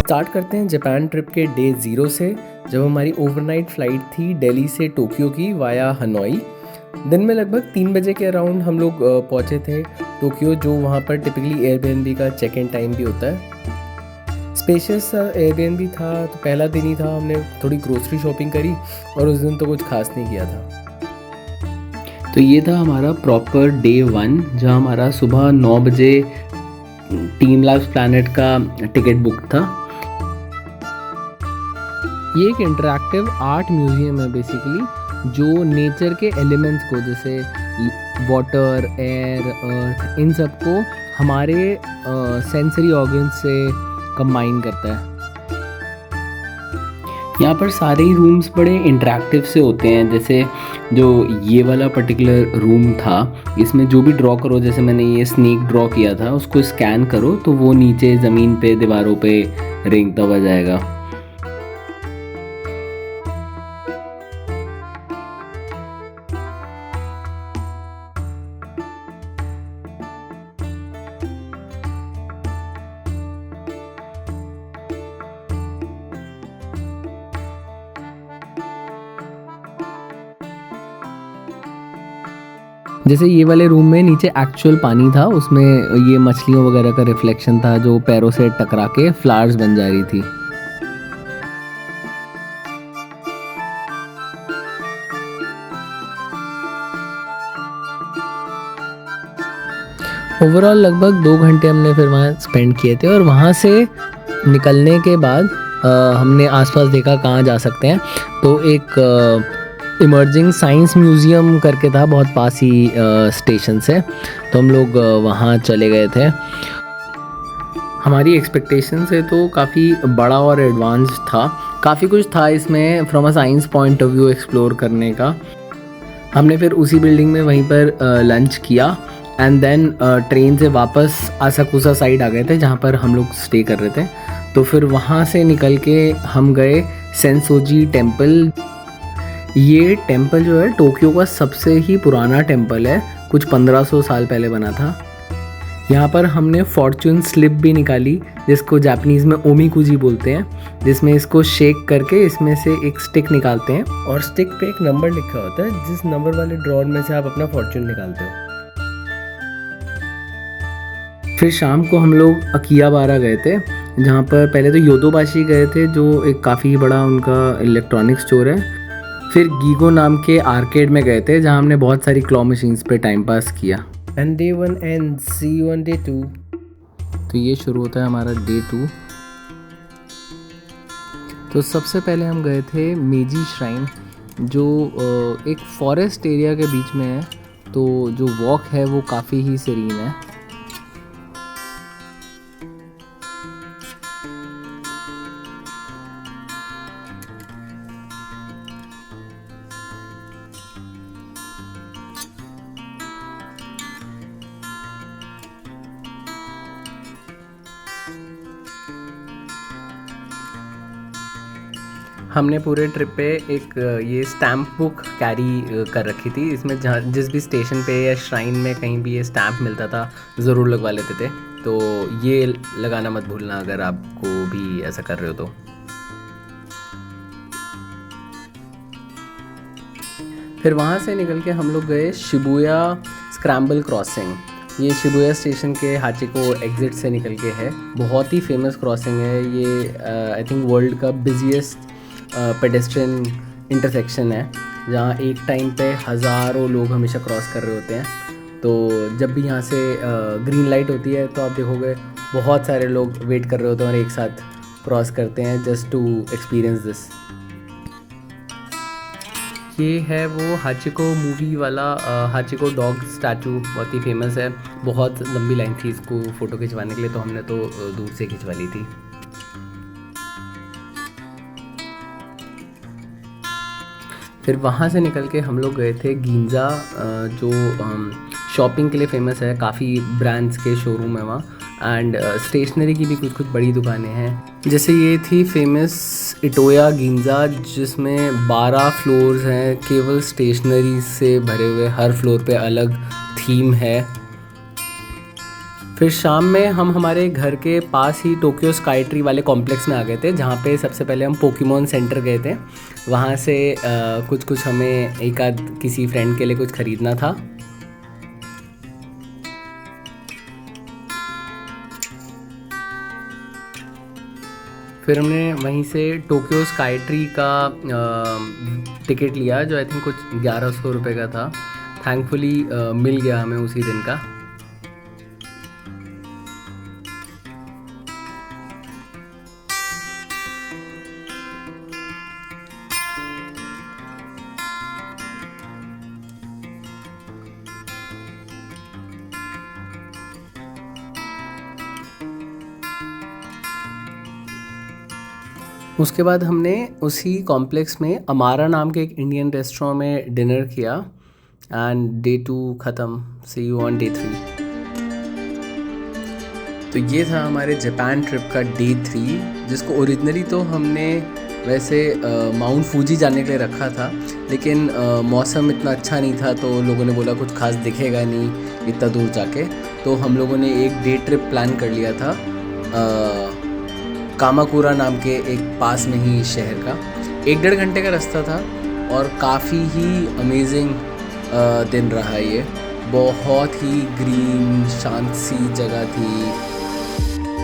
Start करते हैं Japan trip के डे 0 से, जब हमारी ओवरनाइट फ़्लाइट थी दिल्ली से टोक्यो की वाया हनोई। दिन में लगभग 3 बजे के अराउंड हम लोग पहुँचे थे टोक्यो, जो वहाँ पर टिपिकली एयरबीएनबी का चेक इन टाइम भी होता है। स्पेशियस एयरबीएनबी था, तो पहला दिन ही था, हमने थोड़ी ग्रोसरी शॉपिंग करी और उस दिन तो कुछ खास नहीं किया था। तो ये था हमारा प्रॉपर डे 1, जहाँ हमारा सुबह 9 बजे टीम लाइफ प्लैनेट का टिकट बुक था। ये एक इंटरैक्टिव आर्ट म्यूजियम है बेसिकली, जो नेचर के एलिमेंट्स को, जैसे वाटर, एयर, अर्थ, इन सब को हमारे सेंसरी ऑर्गन्स से कंबाइन करता है। यहाँ पर सारे ही रूम्स बड़े इंटरैक्टिव से होते हैं। जैसे जो ये वाला पर्टिकुलर रूम था, इसमें जो भी ड्रॉ करो, जैसे मैंने ये स्नेक ड्रॉ किया था, उसको स्कैन करो तो वो नीचे ज़मीन पे, दीवारों पे रेंगता हुआ जाएगा। जैसे ये वाले रूम में नीचे एक्चुअल पानी था, उसमें ये मछलियों वगैरह का रिफ्लेक्शन था जो पैरों से टकरा के फ्लावर्स बन जा रही थी। ओवरऑल लगभग 2 घंटे हमने फिर वहाँ स्पेंड किए थे, और वहाँ से निकलने के बाद हमने आसपास देखा कहाँ जा सकते हैं। तो एक इमर्जिंग साइंस म्यूज़ियम करके था बहुत पास ही स्टेशन से, तो हम लोग वहाँ चले गए थे। हमारी एक्सपेक्टेशन से तो काफ़ी बड़ा और एडवांस था, काफ़ी कुछ था इसमें from a science point of view explore करने का। हमने फिर उसी बिल्डिंग में वहीं पर लंच किया एंड देन ट्रेन से वापस आसाकुसा साइड आ गए थे, जहाँ पर हम लोग स्टे कर रहे थे। तो फिर वहाँ से निकल के हम गए सेंसोजी टेम्पल। ये टेम्पल जो है टोक्यो का सबसे ही पुराना टेम्पल है, कुछ 1500 साल पहले बना था। यहाँ पर हमने फॉर्चून स्लिप भी निकाली, जिसको जापानीज़ में ओमीकुजी बोलते हैं, जिसमें इसको शेक करके इसमें से एक स्टिक निकालते हैं और स्टिक पे एक नंबर लिखा होता है, जिस नंबर वाले ड्रॉर में से आप अपना फॉर्चून निकालते हो। फिर शाम को हम लोग अकिहाबारा गए थे, जहाँ पर पहले तो योदोबाशी गए थे, जो एक काफ़ी बड़ा उनका इलेक्ट्रॉनिक स्टोर है। फिर गीगो नाम के आर्केड में गए थे, जहाँ हमने बहुत सारी क्लॉ मशीन्स पे टाइम पास किया। End day 1 and see you on day 2। तो ये शुरू होता है हमारा डे 2। तो सबसे पहले हम गए थे मेजी श्राइन, जो एक फॉरेस्ट एरिया के बीच में है। तो जो वॉक है वो काफ़ी ही सीरीन है। हमने पूरे ट्रिप पे एक ये स्टैम्प बुक कैरी कर रखी थी। इसमें जहाँ जिस भी स्टेशन पे या श्राइन में कहीं भी ये स्टैम्प मिलता था, ज़रूर लगवा लेते थे। तो ये लगाना मत भूलना अगर आपको भी ऐसा कर रहे हो तो। फिर वहाँ से निकल के हम लोग गए शिबुया स्क्रैम्बल क्रॉसिंग। ये शिबुया स्टेशन के हाचिको एग्ज़िट से निकल के है। बहुत ही फेमस क्रॉसिंग है ये। आई थिंक वर्ल्ड का बिजिएस्ट पेडेस्ट्रियन इंटरसेक्शन है, जहाँ एक टाइम पे हज़ारों लोग हमेशा क्रॉस कर रहे होते हैं। तो जब भी यहाँ से ग्रीन लाइट होती है तो आप देखोगे बहुत सारे लोग वेट कर रहे होते हैं और एक साथ क्रॉस करते हैं जस्ट टू एक्सपीरियंस दिस। ये है वो हाचिको मूवी वाला हाचिको डॉग स्टैचू, बहुत ही फेमस है। बहुत लंबी लाइन थी इसको फ़ोटो खिंचवाने के लिए, तो हमने तो दूर से खिंचवा ली थी। फिर वहाँ से निकल के हम लोग गए थे गिंजा, जो शॉपिंग के लिए फ़ेमस है। काफ़ी ब्रांड्स के शोरूम है वहाँ, एंड स्टेशनरी की भी कुछ कुछ बड़ी दुकानें हैं। जैसे ये थी फेमस इटोया गिंजा, जिसमें 12 फ्लोर्स हैं केवल स्टेशनरी से भरे हुए। हर फ्लोर पे अलग थीम है। फिर शाम में हम हमारे घर के पास ही टोक्यो स्काई ट्री वाले कॉम्प्लेक्स में आ गए थे, जहाँ पे सबसे पहले हम पोकेमॉन सेंटर गए थे। वहाँ से कुछ कुछ हमें एक आध किसी फ्रेंड के लिए कुछ ख़रीदना था। फिर हमने वहीं से टोक्यो स्काई ट्री का टिकट लिया, जो आई थिंक कुछ 1100 रुपये का था। थैंकफुली मिल गया हमें उसी दिन का। उसके बाद हमने उसी कॉम्प्लेक्स में अमारा नाम के एक इंडियन रेस्टोरेंट में डिनर किया एंड डे 2 ख़त्म। सी यू ऑन डे 3। तो ये था हमारे जापान ट्रिप का डे 3, जिसको ओरिजिनली तो हमने वैसे माउंट फूजी जाने के लिए रखा था, लेकिन मौसम इतना अच्छा नहीं था तो लोगों ने बोला कुछ खास दिखेगा नहीं इतना दूर जाके। तो हम लोगों ने एक डे ट्रिप प्लान कर लिया था कामाकुरा नाम के एक पास में ही शहर का। 1-1.5 घंटे का रास्ता था और काफ़ी ही अमेजिंग दिन रहा ये। बहुत ही ग्रीन शांत सी जगह थी।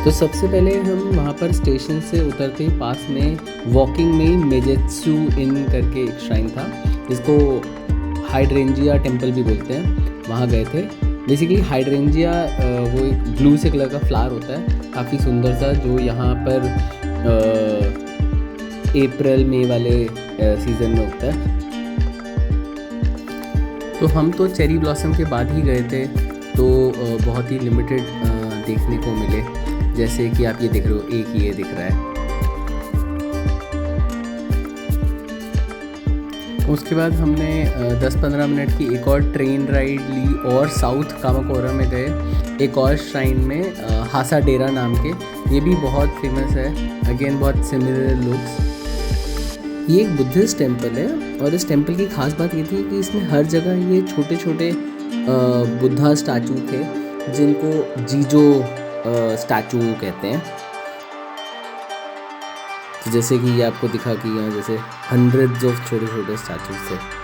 तो सबसे पहले हम वहाँ पर स्टेशन से उतरते ही पास में वॉकिंग में मेजेत्सु इन करके एक श्राइन था, जिसको हाइड्रेंजिया टेम्पल भी बोलते हैं, वहाँ गए थे। बेसिकली हाइड्रेंजिया वो एक ब्लू से कलर का फ्लावर होता है, काफ़ी सुंदर सा, जो यहाँ पर अप्रैल मई वाले सीज़न में उगता है। तो हम तो चेरी ब्लॉसम के बाद ही गए थे, तो बहुत ही लिमिटेड देखने को मिले। जैसे कि आप ये देख रहे हो, एक ये दिख रहा है। उसके बाद हमने 10-15 मिनट की एक और ट्रेन राइड ली और साउथ कामाकोरा में गए एक और श्राइन में, हासा डेरा नाम के। ये भी बहुत फेमस है, अगेन बहुत सिमिलर लुक्स। ये एक बुद्धिस्ट टेम्पल है और इस टेम्पल की खास बात ये थी कि इसमें हर जगह ये छोटे छोटे बुद्धा स्टैचू थे, जिनको जीजो स्टैचू कहते हैं। तो जैसे कि ये आपको दिखा कि यहाँ जैसे हंड्रेड्स ऑफ छोटे छोटे स्टैचूज थे।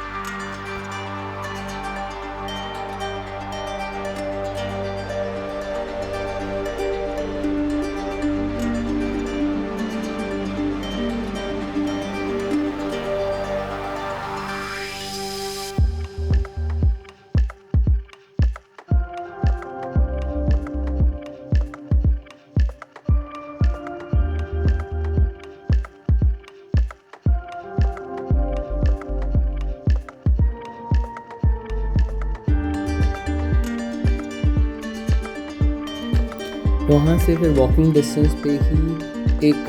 वहाँ से फिर वॉकिंग डिस्टेंस पे ही एक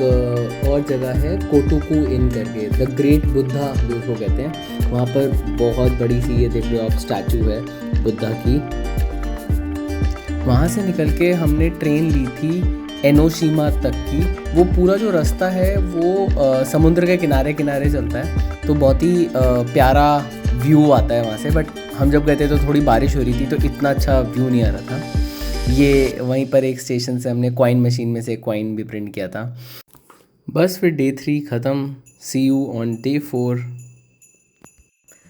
और जगह है कोटोकू इन करके, द ग्रेट बुद्धा जो उसको कहते हैं। वहाँ पर बहुत बड़ी सी, ये देख रहे हो आप, स्टैचू है बुद्धा की। वहाँ से निकल के हमने ट्रेन ली थी एनोशिमा तक की। वो पूरा जो रास्ता है वो समुद्र के किनारे किनारे चलता है, तो बहुत ही प्यारा व्यू आता है वहाँ से। बट हम जब गए थे तो थोड़ी बारिश हो रही थी, तो इतना अच्छा व्यू नहीं आ रहा था। ये वहीं पर एक स्टेशन से हमने कॉइन मशीन में से कॉइन भी प्रिंट किया था। बस फिर डे 3 ख़त्म। सी यू ऑन डे 4।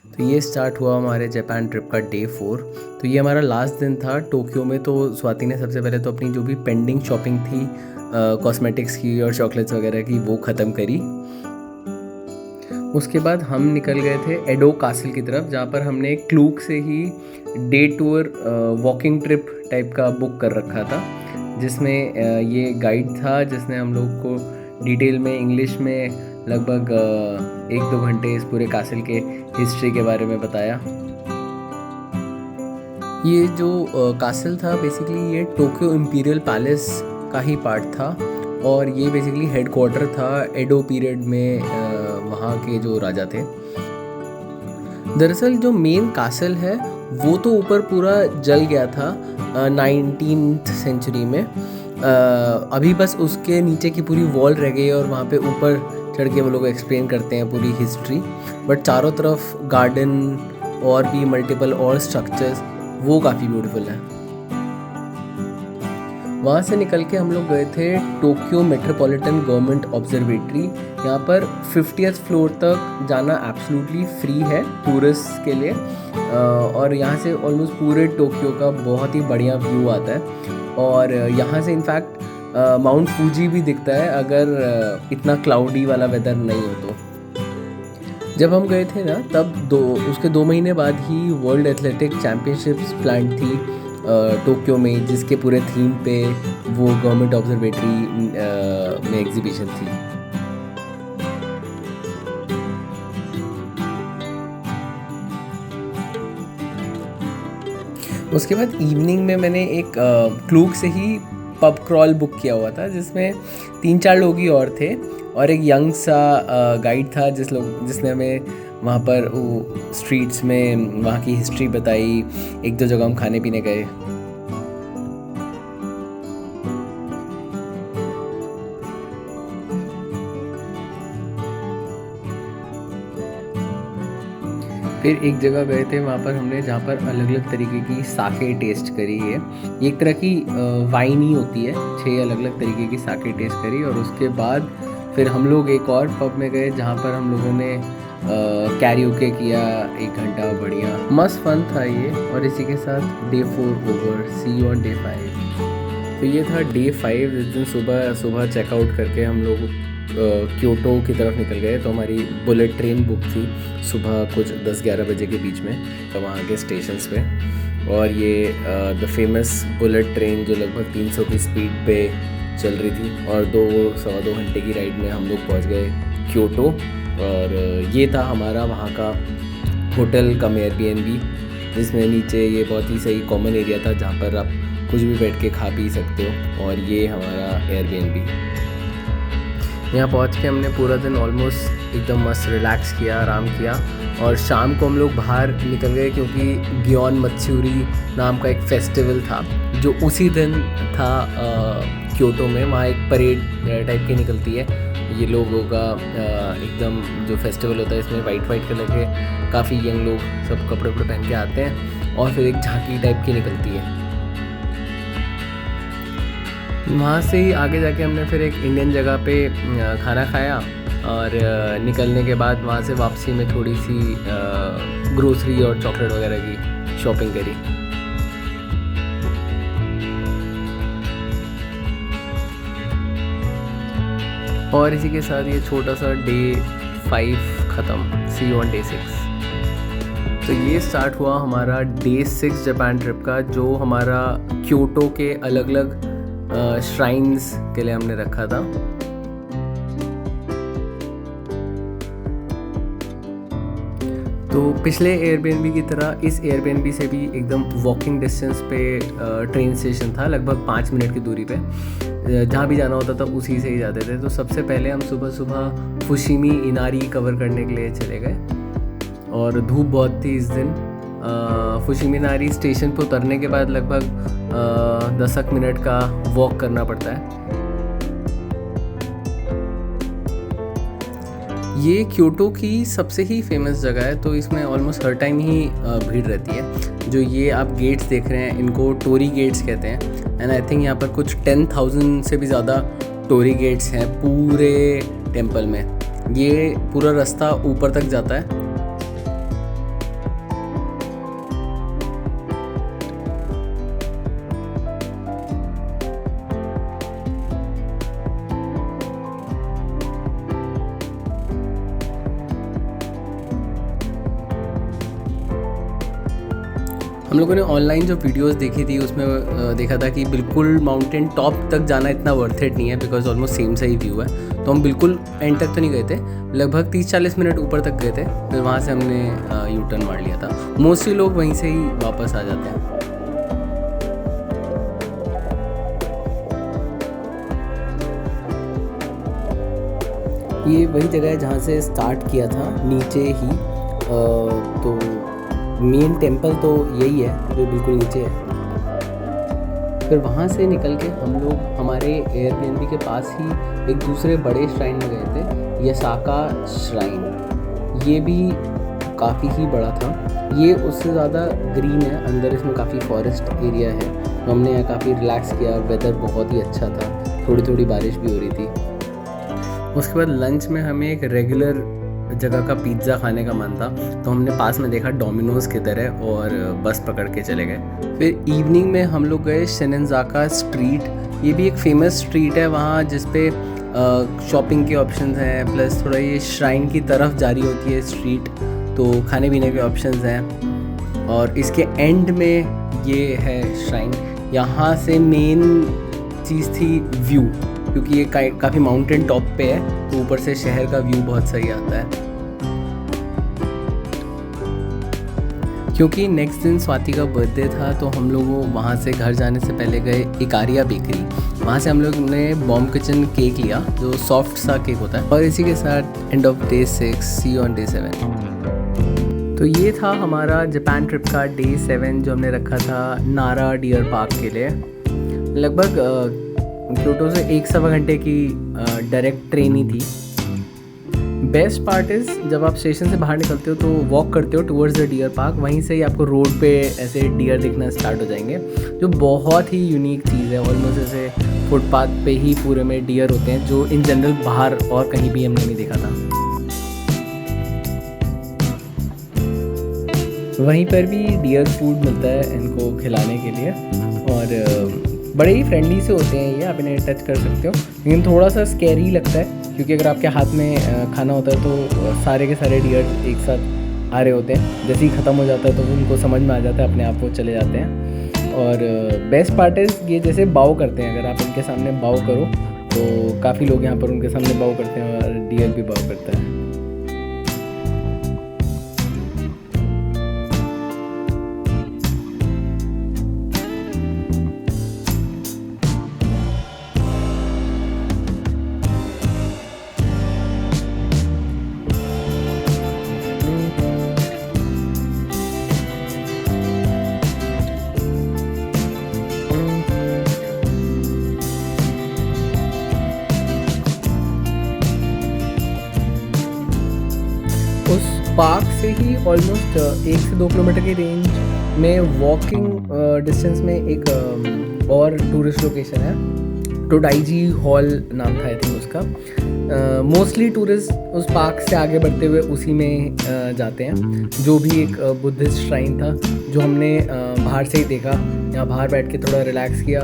तो ये स्टार्ट हुआ हमारे जापान ट्रिप का डे 4। तो ये हमारा लास्ट दिन था टोक्यो में। तो स्वाति ने सबसे पहले तो अपनी जो भी पेंडिंग शॉपिंग थी कॉस्मेटिक्स की और चॉकलेट्स वगैरह की, वो ख़त्म करी। उसके बाद हम निकल गए थे एडो कासल की तरफ, जहाँ पर हमने क्लूक से ही day tour walking trip type का बुक कर रखा था, जिसमें ये गाइड था जिसने हम लोग को डिटेल में इंग्लिश में लगभग 1-2 घंटे इस पूरे कासल के हिस्ट्री के बारे में बताया। ये जो कासल था बेसिकली ये टोक्यो इम्पीरियल पैलेस का ही पार्ट था, और ये बेसिकली हेडक्वार्टर था एडो पीरियड में वहाँ के जो राजा थे। दरअसल जो मेन कासल है वो तो ऊपर पूरा जल गया था 19th सेंचुरी में। अभी बस उसके नीचे की पूरी वॉल रह गई है और वहाँ पे ऊपर चढ़ के वो लोग एक्सप्लेन करते हैं पूरी हिस्ट्री। बट चारों तरफ गार्डन और भी मल्टीपल और स्ट्रक्चर्स, वो काफ़ी ब्यूटीफुल है। वहाँ से निकल के हम लोग गए थे टोक्यो मेट्रोपॉलिटन गवर्नमेंट ऑब्जर्वेटरी। यहाँ पर 50th फ्लोर तक जाना एब्सोल्युटली फ्री है टूरिस्ट के लिए, और यहाँ से ऑलमोस्ट पूरे टोक्यो का बहुत ही बढ़िया व्यू आता है। और यहाँ से इनफैक्ट माउंट फूजी भी दिखता है अगर इतना क्लाउडी वाला वेदर नहीं हो तो। जब हम गए थे ना तब उसके 2 महीने बाद ही वर्ल्ड एथलेटिक चैम्पियनशिप्स प्लान थी टोक्यो में, जिसके पूरे थीम पे वो गवर्नमेंट ऑब्जर्वेटरी में एग्जीबिशन थी। उसके बाद इवनिंग में मैंने एक क्लूक से ही पब क्रॉल बुक किया हुआ था, जिसमें 3-4 लोग ही और थे, और एक यंग सा गाइड था जिसने हमें वहाँ पर वो स्ट्रीट्स में वहाँ की हिस्ट्री बताई। 1-2 जगह हम खाने पीने गए। फिर एक जगह गए थे वहाँ पर हमने, जहाँ पर अलग अलग तरीके की साके टेस्ट करी है। ये एक तरह की वाइन ही होती है। 6 अलग अलग तरीके की साके टेस्ट करी, और उसके बाद फिर हम लोग एक और पब में गए जहाँ पर हम लोगों ने कैरियोके किया 1 घंटा। बढ़िया मस्त फन था ये। और इसी के साथ day 4 over, see you on day 5। तो ये था डे 5, जिस दिन सुबह चेकआउट करके हम लोग क्योटो की तरफ निकल गए। तो हमारी बुलेट ट्रेन बुक थी सुबह कुछ 10-11 बजे के बीच में, तो वहाँ के स्टेशंस पे। और ये द फेमस बुलेट ट्रेन जो लगभग 300 की स्पीड पे चल रही थी, और 2-2.25 घंटे की राइड में हम लोग पहुँच गए क्योटो। और ये था हमारा वहाँ का होटल कम एयरबीएनबी, जिसमें नीचे ये बहुत ही सही कॉमन एरिया था जहाँ पर आप कुछ भी बैठ के खा पी सकते हो। और ये हमारा एयरबीएनबी। यहाँ पहुँच के हमने पूरा दिन ऑलमोस्ट एकदम मस्त रिलैक्स किया, आराम किया। और शाम को हम लोग बाहर निकल गए क्योंकि गियोन मत्सूरी नाम का एक फेस्टिवल था जो उसी दिन था क्योटो में। वहाँ एक परेड टाइप की निकलती है ये लोगों का, एकदम जो फेस्टिवल होता है इसमें वाइट कलर के काफ़ी यंग लोग सब कपड़े पहन के आते हैं, और फिर एक झांकी टाइप की निकलती है। वहाँ से ही आगे जाके हमने फिर एक इंडियन जगह पे खाना खाया, और निकलने के बाद वहाँ से वापसी में थोड़ी सी ग्रोसरी और चॉकलेट वगैरह की शॉपिंग करी। और इसी के साथ ये छोटा सा डे 5 ख़त्म। सी यू ऑन डे 6। तो ये स्टार्ट हुआ हमारा डे 6 जापान ट्रिप का, जो हमारा क्योटो के अलग अलग श्राइन्स के लिए हमने रखा था। तो पिछले एयरबीएनबी की तरह इस एयरबीएनबी से भी एकदम वॉकिंग डिस्टेंस पे ट्रेन स्टेशन था, लगभग 5 मिनट की दूरी पे। जहाँ भी जाना होता था उसी से ही जाते थे। तो सबसे पहले हम सुबह फुशिमी इनारी कवर करने के लिए चले गए, और धूप बहुत थी इस दिन। फुशिमी इनारी स्टेशन पर उतरने के बाद लगभग 10 मिनट का वॉक करना पड़ता है। ये क्योटो की सबसे ही फेमस जगह है, तो इसमें ऑलमोस्ट हर टाइम ही भीड़ रहती है। जो ये आप गेट्स देख रहे हैं इनको टोरी गेट्स कहते हैं, एंड आई थिंक यहाँ पर कुछ 10,000 से भी ज़्यादा टोरी गेट्स हैं पूरे टेम्पल में। ये पूरा रास्ता ऊपर तक जाता है। हम लोगों ने ऑनलाइन जो वीडियोस देखी थी उसमें देखा था कि बिल्कुल माउंटेन टॉप तक जाना इतना वर्थ इट नहीं है, बिकॉज ऑलमोस्ट सेम सा ही व्यू है। तो हम बिल्कुल एंड तक तो नहीं गए थे, लगभग 30-40 मिनट ऊपर तक गए थे, फिर वहाँ से हमने यू टर्न मार लिया था। मोस्टली लोग वहीं से ही वापस आ जाते हैं। ये वही जगह है जहाँ से स्टार्ट किया था, नीचे ही। तो मेन टेम्पल तो यही है जो बिल्कुल नीचे है। फिर वहाँ से निकल के हम लोग हमारे एयरबीएनबी के पास ही एक दूसरे बड़े श्राइन में गए थे, यसाका श्राइन। ये भी काफ़ी ही बड़ा था। ये उससे ज़्यादा ग्रीन है, अंदर इसमें काफ़ी फॉरेस्ट एरिया है। तो हमने यहाँ काफ़ी रिलैक्स किया, वेदर बहुत ही अच्छा था, थोड़ी थोड़ी बारिश भी हो रही थी। उसके बाद लंच में हमें एक रेगुलर जगह का पिज़्ज़ा खाने का मन था, तो हमने पास में देखा डोमिनोज़ किधर है और बस पकड़ के चले गए। फिर इवनिंग में हम लोग गए शिनंजाका स्ट्रीट। ये भी एक फेमस स्ट्रीट है वहाँ, जिस पे शॉपिंग के ऑप्शंस हैं, प्लस थोड़ा ये श्राइन की तरफ जारी होती है स्ट्रीट, तो खाने पीने के ऑप्शंस हैं। और इसके एंड में ये है श्राइन। यहाँ से मेन चीज़ थी व्यू, क्योंकि ये काफ़ी माउंटेन टॉप पे है, तो ऊपर से शहर का व्यू बहुत सही आता है। क्योंकि नेक्स्ट दिन स्वाति का बर्थडे था, तो हम लोग वहाँ से घर जाने से पहले गए इकारिया बेकरी। वहाँ से हम लोग ने बॉम्ब किचन केक लिया, जो सॉफ्ट सा केक होता है। और इसी के साथ end of day 6, see on day 7। तो ये था हमारा जापान ट्रिप का डे 7, जो हमने रखा था नारा डियर पार्क के लिए। लगभग क्योटो से 1-1.25 घंटे की डायरेक्ट ट्रेन ही थी। बेस्ट पार्ट इज़ जब आप स्टेशन से बाहर निकलते हो तो वॉक करते हो टुवर्ड्स द डियर पार्क, वहीं से ही आपको रोड पे ऐसे डियर दिखना स्टार्ट हो जाएंगे, जो बहुत ही यूनिक चीज़ है। ऑलमोस्ट ऐसे फुटपाथ पे ही पूरे में डियर होते हैं, जो इन जनरल बाहर और कहीं भी हमने नहीं देखा था। वहीं पर भी डियर फूड मिलता है इनको खिलाने के लिए, और बड़े ही फ्रेंडली से होते हैं ये, आप इन्हें टच कर सकते हो। लेकिन थोड़ा सा स्कैरी लगता है, क्योंकि अगर आपके हाथ में खाना होता है तो सारे के सारे डियर एक साथ आ रहे होते हैं। जैसे ही ख़त्म हो जाता है तो उनको समझ में आ जाता है, अपने आप वो चले जाते हैं। और बेस्ट पार्ट इज़ ये जैसे बाव करते हैं, अगर आप इनके सामने बाव करो तो काफ़ी लोग यहाँ पर उनके सामने बाव करते हैं, और डियर भी बाव करता है। पार्क से ही ऑलमोस्ट 1 से 2 किलोमीटर की रेंज में वॉकिंग डिस्टेंस में एक और टूरिस्ट लोकेशन है, टोडाइजी हॉल नाम था आई थिंक उसका। मोस्टली टूरिस्ट उस पार्क से आगे बढ़ते हुए उसी में जाते हैं, जो भी एक बुद्धिस्ट श्राइन था, जो हमने बाहर से ही देखा। यहाँ बाहर बैठ के थोड़ा रिलैक्स किया,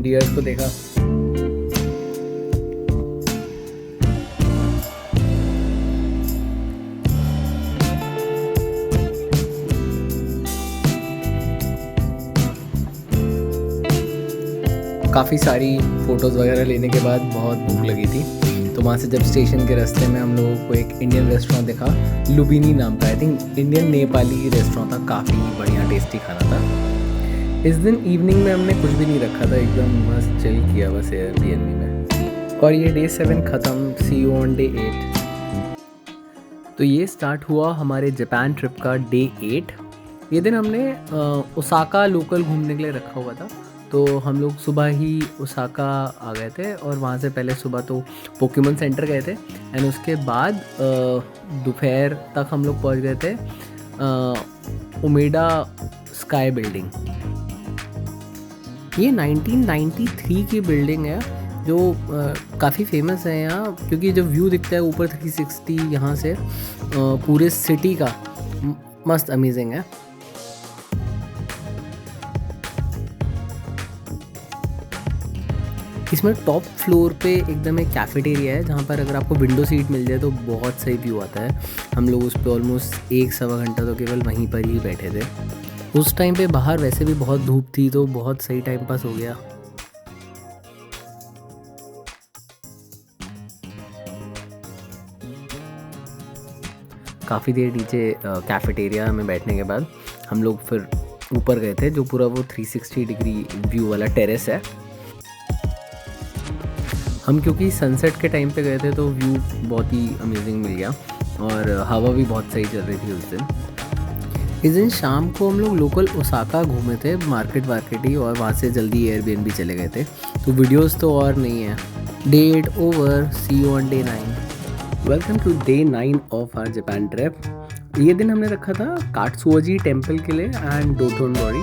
डियर्स को देखा। काफ़ी सारी फ़ोटोज़ वगैरह लेने के बाद बहुत भूख लगी थी, तो वहाँ से जब स्टेशन के रास्ते में हम लोगों को एक इंडियन रेस्टोरेंट दिखा, लुबिनी नाम का, I think Indian Nepali restaurant था। काफ़ी बढ़िया टेस्टी खाना था। इस दिन इवनिंग में हमने कुछ भी नहीं रखा था, एकदम मस्त चिल किया बस एयरबीएनबी में। और ये डे 7 ख़त्म, सी यू ऑन डे 8। तो ये स्टार्ट हुआ हमारे जापान ट्रिप का डे 8। ये दिन हमने ओसाका लोकल घूमने के लिए रखा हुआ था, तो हम लोग सुबह ही ओसाका आ गए थे। और वहाँ से पहले सुबह तो पोकेमॉन सेंटर गए थे, एंड उसके बाद दोपहर तक हम लोग पहुँच गए थे उमेडा स्काई बिल्डिंग। ये 1993 की बिल्डिंग है, जो काफ़ी फेमस है यहाँ, क्योंकि जो व्यू दिखता है ऊपर 360 यहाँ से पूरे सिटी का, मस्त अमेजिंग है। इसमें टॉप फ्लोर पे एकदम एक कैफेटेरिया है, जहाँ पर अगर आपको विंडो सीट मिल जाए तो बहुत सही व्यू आता है। हम लोग उस पर ऑलमोस्ट 1-1.25 घंटा तो केवल वहीं पर ही बैठे थे। उस टाइम पे बाहर वैसे भी बहुत धूप थी, तो बहुत सही टाइम पास हो गया। काफ़ी देर नीचे कैफेटेरिया में बैठने के बाद हम लोग फिर ऊपर गए थे, जो पूरा वो 360 डिग्री व्यू वाला टेरेस है। हम क्योंकि सनसेट के टाइम पे गए थे, तो व्यू बहुत ही अमेजिंग मिल गया, और हवा भी बहुत सही चल रही थी उस दिन। इस दिन शाम को हम लोग लोकल ओसाका घूमे थे, मार्केट ही, और वहाँ से जल्दी एयरबीएनबी चले गए थे, तो वीडियोस तो और नहीं है। Day 8 over, see you on day 9। Welcome to day 9 of our Japan trip. ये दिन हमने रखा था कात्सुओजी टेम्पल के लिए एंड डोटोनबोरी।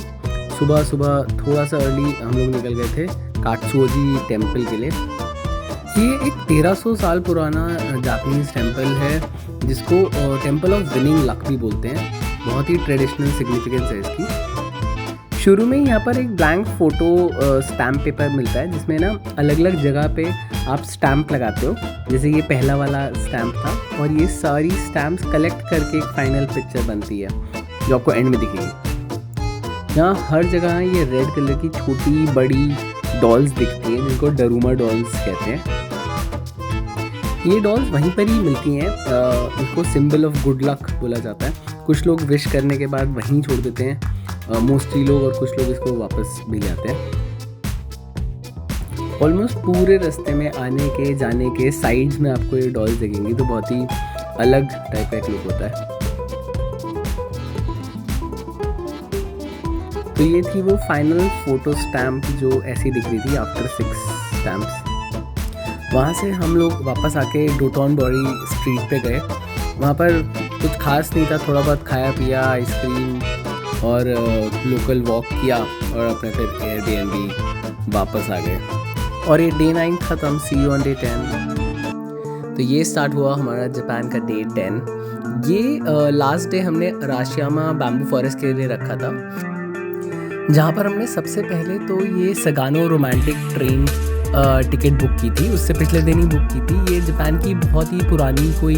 सुबह सुबह थोड़ा सा अर्ली हम लोग निकल गए थे कात्सुओजी टेम्पल के लिए। ये एक 1300 साल पुराना जापानीज टेम्पल है जिसको टेम्पल ऑफ विनिंग लक भी बोलते हैं। बहुत ही ट्रेडिशनल सिग्निफिकेंस है इसकी। शुरू में यहाँ पर एक ब्लैंक फ़ोटो स्टैम्प पेपर मिलता है जिसमें ना अलग अलग जगह पे आप स्टैम्प लगाते हो। जैसे ये पहला वाला स्टैम्प था और ये सारी स्टैम्प्स कलेक्ट करके एक फाइनल पिक्चर बनती है जो आपको एंड में दिखेगी। यहाँ हर जगह ये रेड कलर की छोटी बड़ी डॉल्स दिखती हैं जिनको डरूमा डॉल्स कहते हैं। ये डॉल्स वहीं पर ही मिलती हैं, इनको सिंबल ऑफ गुड लक बोला जाता है। कुछ लोग विश करने के बाद वहीं छोड़ देते हैं मोस्टली लोग, और कुछ लोग इसको वापस भी जाते हैं। ऑलमोस्ट पूरे रास्ते में आने के जाने के साइड्स में आपको ये डॉल्स दिखेंगी, तो बहुत ही अलग टाइप का एक लुक होता है। तो ये थी वो फाइनल फोटो स्टैम्प जो ऐसी दिख रही थी आफ्टर 6 स्टैम्प्स। वहाँ से हम लोग वापस आके डोटोनबोरी स्ट्रीट पे गए। वहाँ पर कुछ खास नहीं था, थोड़ा बहुत खाया पिया, आइसक्रीम और लोकल वॉक किया और अपने फिर एयरबीएनबी वापस आ गए। और ये डे 9 ख़त्म, सी यू ऑन डे 10। तो ये स्टार्ट हुआ हमारा जापान का डे 10। ये लास्ट डे हमने अराशियामा बैम्बू फॉरेस्ट के लिए रखा था, जहाँ पर हमने सबसे पहले तो ये सगानो रोमांटिक ट्रेन टिकट बुक की थी। उससे पिछले दिन ही बुक की थी। ये जापान की बहुत ही पुरानी कोई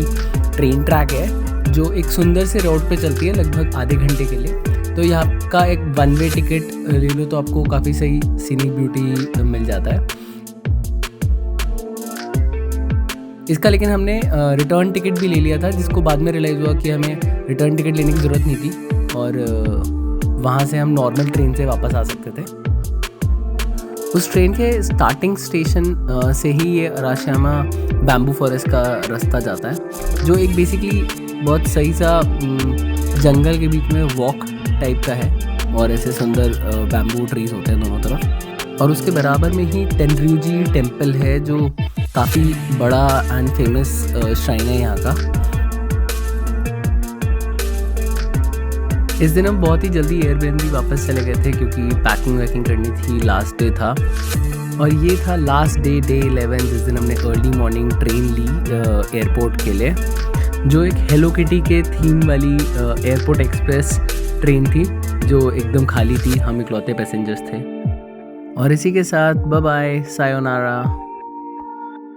ट्रेन ट्रैक है जो एक सुंदर से रोड पे चलती है लगभग आधे घंटे के लिए। तो यहाँ का एक 1 वे टिकट ले लो तो आपको काफ़ी सही सीनिक ब्यूटी मिल जाता है इसका। लेकिन हमने रिटर्न टिकट भी ले लिया था, जिसको बाद में रियलाइज़ हुआ कि हमें रिटर्न टिकट लेने की ज़रूरत नहीं थी और वहाँ से हम नॉर्मल ट्रेन से वापस आ सकते थे। उस ट्रेन के स्टार्टिंग स्टेशन से ही ये अराशियामा बैम्बू फॉरेस्ट का रास्ता जाता है, जो एक बेसिकली बहुत सही सा जंगल के बीच में वॉक टाइप का है और ऐसे सुंदर बैम्बू ट्रीज होते हैं दोनों तरफ। और उसके बराबर में ही टेनryuji टेम्पल है जो काफ़ी बड़ा एंड फेमस श्राइन है यहाँ का। इस दिन हम बहुत ही जल्दी एयरबीएनबी वापस चले गए थे क्योंकि पैकिंग वैकिंग करनी थी, लास्ट डे था। और ये था लास्ट डे 11, जिस दिन हमने अर्ली मॉर्निंग ट्रेन ली एयरपोर्ट के लिए, जो एक हेलो किटी के थीम वाली एयरपोर्ट एक्सप्रेस ट्रेन थी जो एकदम खाली थी। हम इकलौते पैसेंजर्स थे। और इसी के साथ बाय बाय, सायोनारा।